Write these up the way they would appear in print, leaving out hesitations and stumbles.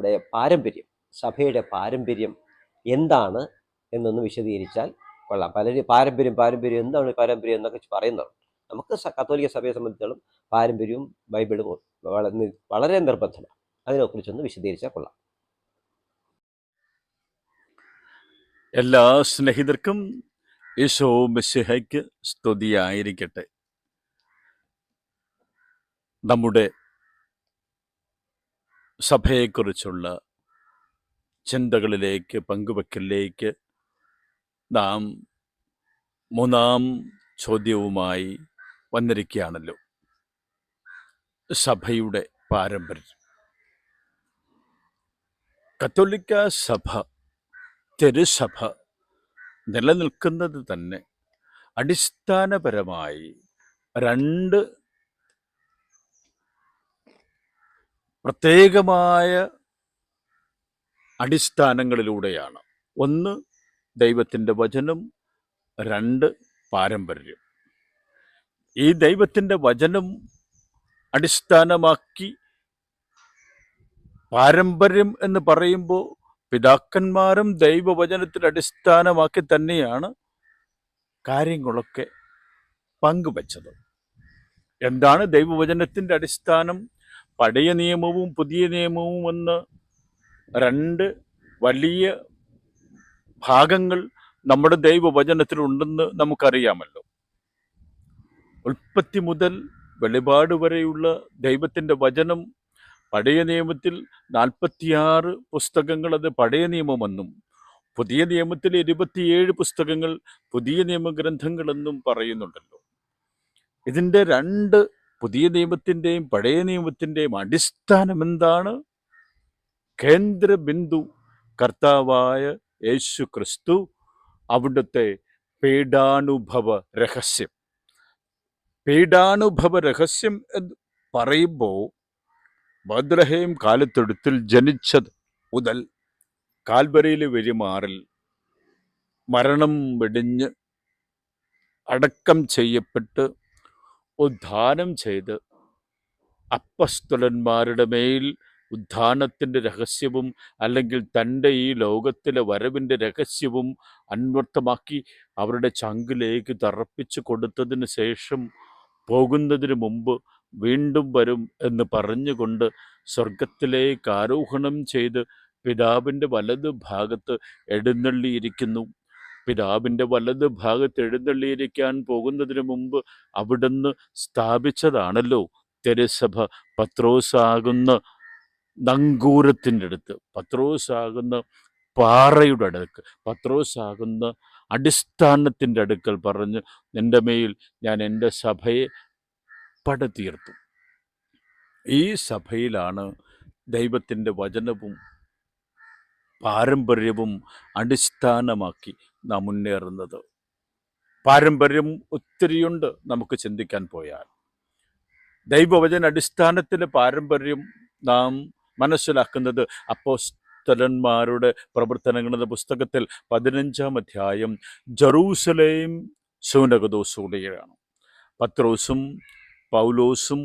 നമ്മുടെ പാരമ്പര്യം, സഭയുടെ പാരമ്പര്യം എന്താണ് എന്നൊന്ന് വിശദീകരിച്ചാൽ കൊള്ളാം. പലരും പാരമ്പര്യം എന്താണ് പാരമ്പര്യം എന്നൊക്കെ പറയുന്നുണ്ട്. നമുക്ക് കത്തോലിക്ക സഭയെ സംബന്ധിച്ചിടത്തോളം പാരമ്പര്യവും ബൈബിളും വളരെ നിർബന്ധമാണ്. അതിനെക്കുറിച്ചൊന്ന് വിശദീകരിച്ചാൽ കൊള്ളാം. എല്ലാ സ്നേഹിതർക്കും യേശോ മിശിഹായ്ക്ക് സ്തുതിയായിരിക്കട്ടെ. നമ്മുടെ സഭയെക്കുറിച്ചുള്ള ചിന്തകളിലേക്ക്, പങ്കുവെക്കലിലേക്ക് നാം മൂന്നാം ചോദ്യവുമായി വന്നിരിക്കുകയാണല്ലോ. സഭയുടെ പാരമ്പര്യം. കത്തോലിക്ക സഭ, തിരുസഭ നിലനിൽക്കുന്നത് തന്നെ അടിസ്ഥാനപരമായി രണ്ട് പ്രത്യേകമായ അടിസ്ഥാനങ്ങളിലൂടെയാണ്. ഒന്ന് ദൈവത്തിൻ്റെ വചനം, രണ്ട് പാരമ്പര്യം. ഈ ദൈവത്തിൻ്റെ വചനം അടിസ്ഥാനമാക്കി പാരമ്പര്യം എന്ന് പറയുമ്പോൾ പിതാക്കന്മാരും ദൈവവചനത്തിൽ അടിസ്ഥാനമാക്കി തന്നെയാണ് കാര്യങ്ങളൊക്കെ പങ്കുവച്ചത്. എന്താണ് ദൈവവചനത്തിൻ്റെ അടിസ്ഥാനം? പഴയ നിയമവും പുതിയ നിയമവും എന്ന രണ്ട് വലിയ ഭാഗങ്ങൾ നമ്മുടെ ദൈവവചനത്തിലുണ്ടെന്ന് നമുക്കറിയാമല്ലോ. ഉൽപ്പത്തി മുതൽ വെളിപാട് വരെയുള്ള ദൈവത്തിൻ്റെ വചനം പഴയ നിയമത്തിൽ 46 പുസ്തകങ്ങൾ അത് പഴയ നിയമമെന്നും പുതിയ നിയമത്തിൽ 27 പുസ്തകങ്ങൾ പുതിയ നിയമഗ്രന്ഥങ്ങളെന്നും പറയുന്നുണ്ടല്ലോ. ഇതിൻ്റെ രണ്ട്, പുതിയ നിയമത്തിൻ്റെയും പഴയ നിയമത്തിൻ്റെയും അടിസ്ഥാനം എന്താണ്? കേന്ദ്ര ബിന്ദു കർത്താവായ യേശു ക്രിസ്തു, അവിടുത്തെ പീഡാനുഭവ രഹസ്യം. പീഡാനുഭവ രഹസ്യം എന്ന് പറയുമ്പോൾ ബത്ലഹേം കാലത്തൊഴുത്തിൽ ജനിച്ചത് മുതൽ കാൽവരിയിലെ വെരിമാറിൽ മരണം വെടിഞ്ഞ് അടക്കം ചെയ്യപ്പെട്ട് ഉദ്ധാനം ചെയ്ത് അപ്പസ്തലന്മാരുടെ മേൽ ഉദ്ധാനത്തിൻ്റെ രഹസ്യവും അല്ലെങ്കിൽ തൻ്റെ ഈ ലോകത്തിലെ വരവിൻ്റെ രഹസ്യവും അന്വർത്ഥമാക്കി അവരുടെ ചങ്കിലേക്ക് തറപ്പിച്ചു കൊടുത്തതിന് ശേഷം പോകുന്നതിന് മുമ്പ് വീണ്ടും വരും എന്ന് പറഞ്ഞുകൊണ്ട് സ്വർഗത്തിലേക്ക് ആരോഹണം ചെയ്ത് പിതാവിൻ്റെ വലത് ഭാഗത്ത് എഴുന്നള്ളിയിരിക്കുന്നു. പിതാവിൻ്റെ വലത് ഭാഗത്ത് എഴുന്നള്ളിയിരിക്കാൻ പോകുന്നതിന് മുമ്പ് അവിടുന്ന് സ്ഥാപിച്ചതാണല്ലോ തിരുസഭ. പത്രോസാകുന്ന നങ്കൂരത്തിൻ്റെ അടുത്ത്, പത്രോസാകുന്ന പാറയുടെ അടുക്ക്, പത്രോസാകുന്ന അടിസ്ഥാനത്തിൻ്റെ അടുക്കൽ പറഞ്ഞ്, നിൻ്റെ മേൽ ഞാൻ എൻ്റെ സഭയെ പടുതീർത്തു. ഈ സഭയിലാണ് ദൈവത്തിൻ്റെ വചനവും പാരമ്പര്യവും അടിസ്ഥാനമാക്കി നാം മുന്നേറുന്നത്. പാരമ്പര്യം ഒത്തിരിയുണ്ട് നമുക്ക് ചിന്തിക്കാൻ പോയാൽ. ദൈവവചന അടിസ്ഥാനത്തിലെ പാരമ്പര്യം നാം മനസ്സിലാക്കുന്നത് അപ്പോസ്തലന്മാരുടെ പ്രവർത്തനങ്ങൾ എന്ന പുസ്തകത്തിൽ 15-ാം അധ്യായം ജെറൂസലേം സൂനകദോസുകൂടെയാണ്. പത്രോസും പൗലോസും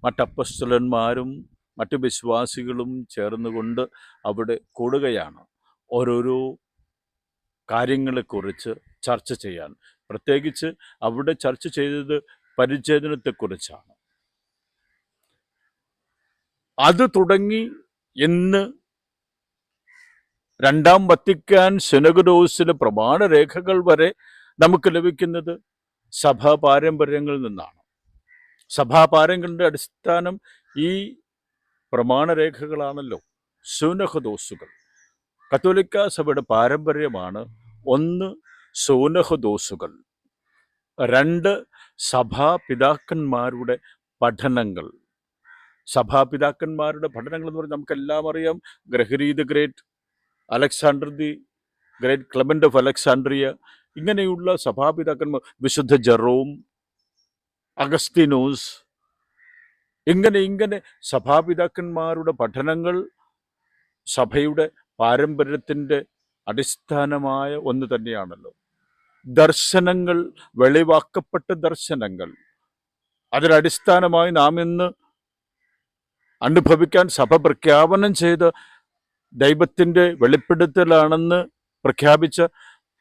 മറ്റപ്പസ്തലന്മാരും മറ്റു വിശ്വാസികളും ചേർന്നുകൊണ്ട് അവിടെ കൂടുകയാണ് ഓരോരോ കാര്യങ്ങളെക്കുറിച്ച് ചർച്ച ചെയ്യാൻ. പ്രത്യേകിച്ച് അവിടെ ചർച്ച ചെയ്തത് പരിച്ഛേദനത്തെക്കുറിച്ചാണ്. അത് തുടങ്ങി ഇന്ന് രണ്ടാം വത്തിക്കാൻ സിനഗഡോസിലെ പ്രമാണരേഖകൾ വരെ നമുക്ക് ലഭിക്കുന്നത് സഭാ പാരമ്പര്യങ്ങളിൽ നിന്നാണ്. സഭാ പാരമ്പര്യങ്ങളുടെ അടിസ്ഥാനം ഈ പ്രമാണരേഖകളാണല്ലോ, സൂനഹദോസുകൾ. കത്തോലിക്ക സഭയുടെ പാരമ്പര്യമാണ് ഒന്ന് സൂനഹദോസുകൾ, രണ്ട് സഭാപിതാക്കന്മാരുടെ പഠനങ്ങൾ. സഭാപിതാക്കന്മാരുടെ പഠനങ്ങൾ എന്ന് പറഞ്ഞാൽ നമുക്കെല്ലാം അറിയാം. Gregory the great, Alexander the great, Clement of Alexandria, ഇങ്ങനെയുള്ള സഭാപിതാക്കന്മാർ, വിശുദ്ധ ജെറോം, അഗസ്തീനോസ്, ഇങ്ങനെ സഭാപിതാക്കന്മാരുടെ പഠനങ്ങൾ സഭയുടെ പാരമ്പര്യത്തിൻ്റെ അടിസ്ഥാനമായ ഒന്ന് തന്നെയാണല്ലോ. ദർശനങ്ങൾ, വെളിവാക്കപ്പെട്ട ദർശനങ്ങൾ, അതിനടിസ്ഥാനമായി നാം ഇന്ന് അനുഭവിക്കാൻ സഭ പ്രഖ്യാപനം ചെയ്ത ദൈവത്തിൻ്റെ വെളിപ്പെടുത്തലാണെന്ന് പ്രഖ്യാപിച്ച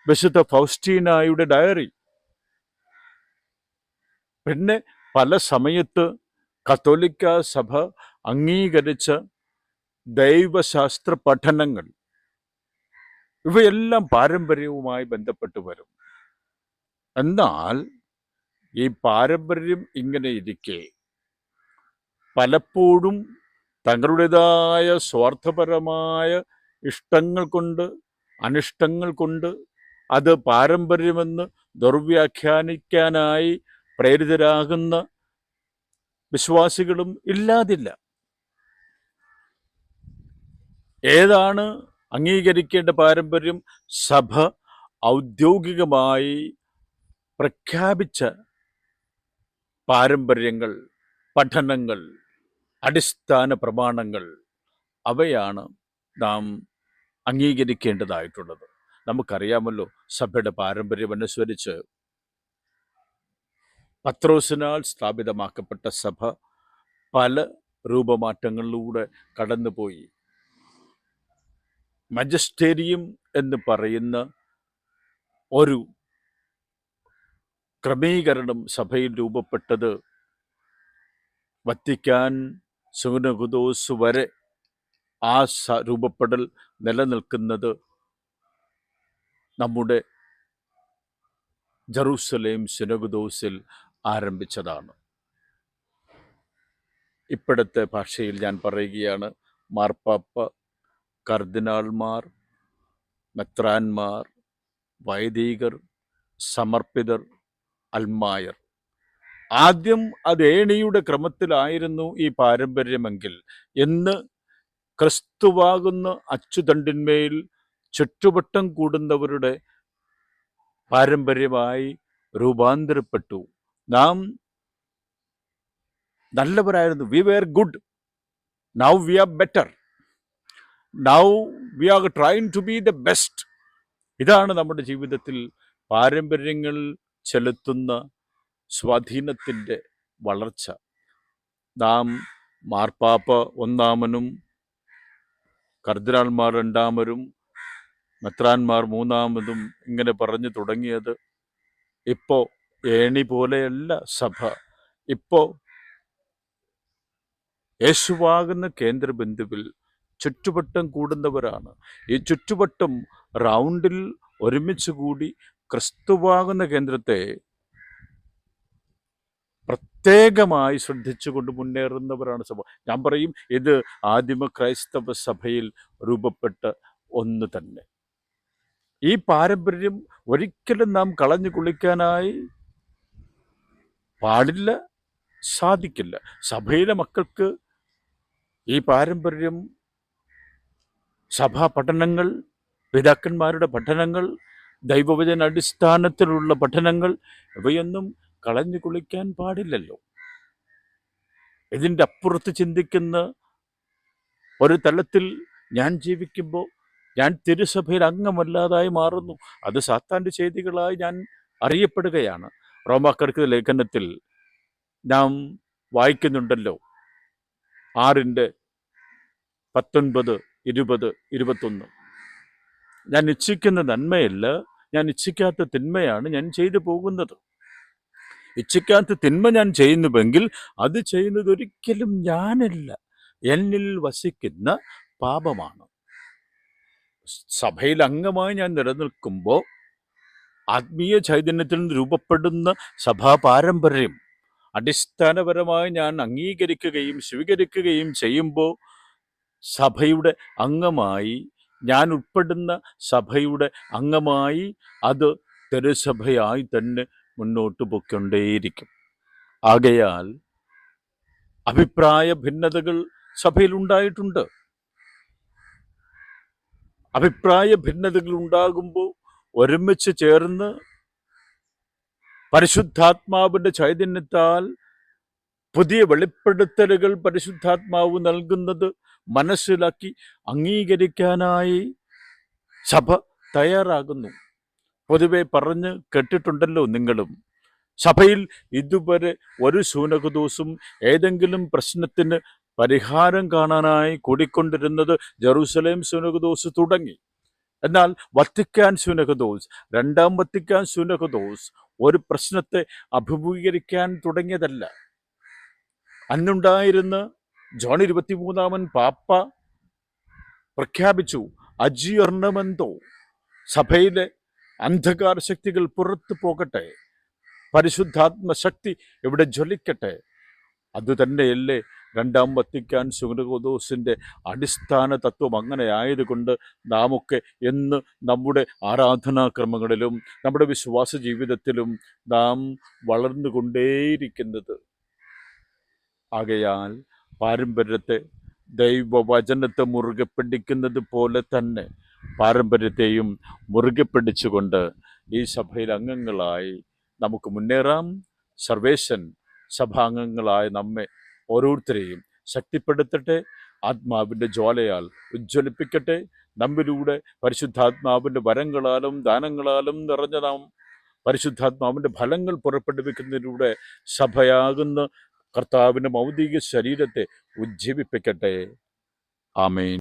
വിശുദ്ധ ഫൗസ്റ്റീനായുടെ ഡയറി. പിന്നെ പല സമയത്ത് കത്തോലിക്ക സഭ അംഗീകരിച്ച ദൈവശാസ്ത്ര പഠനങ്ങൾ, ഇവയെല്ലാം പാരമ്പര്യവുമായി ബന്ധപ്പെട്ട് വരും. എന്നാൽ ഈ പാരമ്പര്യം ഇങ്ങനെ ഇരിക്കെ പലപ്പോഴും തങ്ങളുടേതായ സ്വാർത്ഥപരമായ ഇഷ്ടങ്ങൾ കൊണ്ട്, അനിഷ്ടങ്ങൾ കൊണ്ട് അത് പാരമ്പര്യമെന്ന് ദുർവ്യാഖ്യാനിക്കാനായി പ്രേരിതരാകുന്ന വിശ്വാസികളും ഇല്ലാതില്ല. ഏതാണ് അംഗീകരിക്കേണ്ട പാരമ്പര്യം? സഭ ഔദ്യോഗികമായി പ്രഖ്യാപിച്ച പാരമ്പര്യങ്ങൾ, പഠനങ്ങൾ, അടിസ്ഥാന പ്രമാണങ്ങൾ, അവയാണ് നാം അംഗീകരിക്കേണ്ടതായിട്ടുള്ളത്. നമുക്കറിയാമല്ലോ, സഭയുടെ പാരമ്പര്യമനുസരിച്ച് പത്രോസിനാൽ സ്ഥാപിതമാക്കപ്പെട്ട സഭ പല രൂപമാറ്റങ്ങളിലൂടെ കടന്നുപോയി. മജസ്റ്റേരിയം എന്ന് പറയുന്ന ഒരു ക്രമീകരണം സഭയിൽ രൂപപ്പെട്ടത് വത്തിക്കാൻ സുനകുദോസ് വരെ ആ രൂപപ്പെടൽ നിലനിൽക്കുന്നത് നമ്മുടെ ജെറൂസലേം സുനകുദോസിൽ ആരംഭിച്ചതാണ്. ഇപ്പോഴത്തെ ഭാഷയിൽ ഞാൻ പറയുകയാണ്, മാർപ്പാപ്പ, കർദിനാൾമാർ, മെത്രാന്മാർ, വൈദികർ, സമർപ്പിതർ, അൽമായർ. ആദ്യം അത് ഏണിയുടെ ക്രമത്തിലായിരുന്നു ഈ പാരമ്പര്യമെങ്കിൽ ഇന്ന് ക്രിസ്തുവാകുന്ന അച്ചുതണ്ടിന്മേൽ ചുറ്റുവട്ടം കൂടുന്നവരുടെ പാരമ്പര്യമായി രൂപാന്തരപ്പെട്ടു. നാം നല്ലവരായിരുന്നു, we were good, now we are better, now we are trying to be the best. ഇതാണ് നമ്മുടെ ജീവിതത്തിൽ പാരമ്പര്യങ്ങൾ ചെലുത്തുന്ന സ്വാധീനത്തിൻ്റെ വളർച്ച. നാം മാർപ്പാപ്പ ഒന്നാമനും, കർദിനാൾമാർ രണ്ടാമരും, മെത്രാന്മാർ മൂന്നാമതും ഇങ്ങനെ പറഞ്ഞു തുടങ്ങിയത് ഇപ്പോൾ ഏണി പോലെയല്ല സഭ. ഇപ്പോൾ യേശുവാകുന്ന കേന്ദ്രബിന്ദുവിൽ ചുറ്റുവട്ടം കൂടുന്നവരാണ്. ഈ ചുറ്റുവട്ടം റൗണ്ടിൽ ഒരുമിച്ച് കൂടി ക്രിസ്തുവാകുന്ന കേന്ദ്രത്തെ പ്രത്യേകമായി ശ്രദ്ധിച്ചുകൊണ്ട് മുന്നേറുന്നവരാണ് സഭ. ഞാൻ പറയും, ഇത് ആദിമ ക്രൈസ്തവ സഭയിൽ രൂപപ്പെട്ട ഒന്ന് തന്നെ. ഈ പാരമ്പര്യം ഒരിക്കലും നാം കളഞ്ഞു കുളിക്കാനായി പാടില്ല, സാധിക്കില്ല. സഭയിലെ മക്കൾക്ക് ഈ പാരമ്പര്യം, സഭാ പഠനങ്ങൾ, പിതാക്കന്മാരുടെ പഠനങ്ങൾ, ദൈവവചന അടിസ്ഥാനത്തിലുള്ള പഠനങ്ങൾ, ഇവയൊന്നും കളഞ്ഞു കുളിക്കാൻ പാടില്ലല്ലോ. ഇതിൻ്റെ അപ്പുറത്ത് ചിന്തിക്കുന്ന ഒരു തലത്തിൽ ഞാൻ ജീവിക്കുമ്പോൾ ഞാൻ തിരുസഭയിൽ അംഗമല്ലാതായി മാറുന്നു. അത് സാത്താൻ്റെ ചെയ്തികളായി ഞാൻ അറിയപ്പെടുകയാണ്. റോമാക്കാർക്ക് ലേഖനത്തിൽ നാം വായിക്കുന്നുണ്ടല്ലോ, 6:19, 20, 21. ഞാൻ ഇച്ഛിക്കുന്ന നന്മയല്ല, ഞാൻ ഇച്ഛിക്കാത്ത തിന്മയാണ് ഞാൻ ചെയ്തു പോകുന്നത്. ഇച്ഛിക്കാത്ത തിന്മ ഞാൻ ചെയ്യുന്നുവെങ്കിൽ അത് ചെയ്യുന്നത് ഒരിക്കലും ഞാനല്ല, എന്നിൽ വസിക്കുന്ന പാപമാണ്. സഭയിൽ അംഗമായി ഞാൻ നിലനിൽക്കുമ്പോൾ ആത്മീയ ചൈതന്യത്തിൽ നിന്ന് രൂപപ്പെടുന്ന സഭാ പാരമ്പര്യം അടിസ്ഥാനപരമായി ഞാൻ അംഗീകരിക്കുകയും സ്വീകരിക്കുകയും ചെയ്യുമ്പോൾ സഭയുടെ അംഗമായി, ഞാൻ ഉൾപ്പെടുന്ന സഭയുടെ അംഗമായി അത് തിരുസഭയായി തന്നെ മുന്നോട്ട് പൊയ്ക്കൊണ്ടേയിരിക്കും. ആകയാൽ അഭിപ്രായ ഭിന്നതകൾ സഭയിൽ ഉണ്ടായിട്ടുണ്ട്. അഭിപ്രായ ഭിന്നതകൾ ഉണ്ടാകുമ്പോൾ ഒരുമിച്ച് ചേർന്ന് പരിശുദ്ധാത്മാവിൻ്റെ ചൈതന്യത്താൽ പുതിയ വെളിപ്പെടുത്തലുകൾ പരിശുദ്ധാത്മാവ് നൽകുന്നത് മനസ്സിലാക്കി അംഗീകരിക്കാനായി സഭ തയ്യാറാകുന്നു. പൊതുവെ പറഞ്ഞ് കേട്ടിട്ടുണ്ടല്ലോ നിങ്ങളും, സഭയിൽ ഇതുവരെ ഒരു സൂനകദോസും ഏതെങ്കിലും പ്രശ്നത്തിന് പരിഹാരം കാണാനായി കൂടിക്കൊണ്ടിരുന്നത് ജെറൂസലേം സുനഹദോസ് തുടങ്ങി. എന്നാൽ വത്തിക്കാൻ സുനഹദോസ്, രണ്ടാം വത്തിക്കാൻ സുനഹദോസ് ഒരു പ്രശ്നത്തെ അഭിമുഖീകരിക്കാൻ തുടങ്ങിയതല്ല. അന്നുണ്ടായിരുന്ന ജോൺ 23 പാപ്പ പ്രഖ്യാപിച്ചു, അജിയർണമെന്തോ, സഭയിലെ അന്ധകാര ശക്തികൾ പുറത്തു പോകട്ടെ, പരിശുദ്ധാത്മ ശക്തി ഇവിടെ ജ്വലിക്കട്ടെ. അതുതന്നെയല്ലേ രണ്ടാം വത്തിക്കാൻ സുനഹദോസിൻ്റെ അടിസ്ഥാന തത്വം. അങ്ങനെ ആയതുകൊണ്ട് നാമൊക്കെ എന്ന് നമ്മുടെ ആരാധനാക്രമങ്ങളിലും നമ്മുടെ വിശ്വാസ ജീവിതത്തിലും നാം വളർന്നുകൊണ്ടേയിരിക്കുന്നത്. ആകയാൽ പാരമ്പര്യത്തെ, ദൈവവചനത്തെ മുറുകെ പിടിക്കുന്നത് പോലെ തന്നെ പാരമ്പര്യത്തെയും മുറുകെ പിടിച്ചുകൊണ്ട് ഈ സഭയിൽ അംഗങ്ങളായി നമുക്ക് മുന്നേറാം. സർവേശൻ സഭാംഗങ്ങളായ നമ്മെ ഓരോരുത്തരെയും ശക്തിപ്പെടുത്തട്ടെ, ആത്മാവിൻ്റെ ജ്വാലയാൽ ഉജ്ജ്വലിപ്പിക്കട്ടെ. നമ്മിലൂടെ പരിശുദ്ധാത്മാവിൻ്റെ വരങ്ങളാലും ദാനങ്ങളാലും നിറഞ്ഞ നാം പരിശുദ്ധാത്മാവിൻ്റെ ഫലങ്ങൾ പുറപ്പെടുവിക്കുന്നതിലൂടെ സഭയാകുന്ന കർത്താവിൻ്റെ മൗതിക ശരീരത്തെ ഉജ്ജീവിപ്പിക്കട്ടെ. ആമേൻ.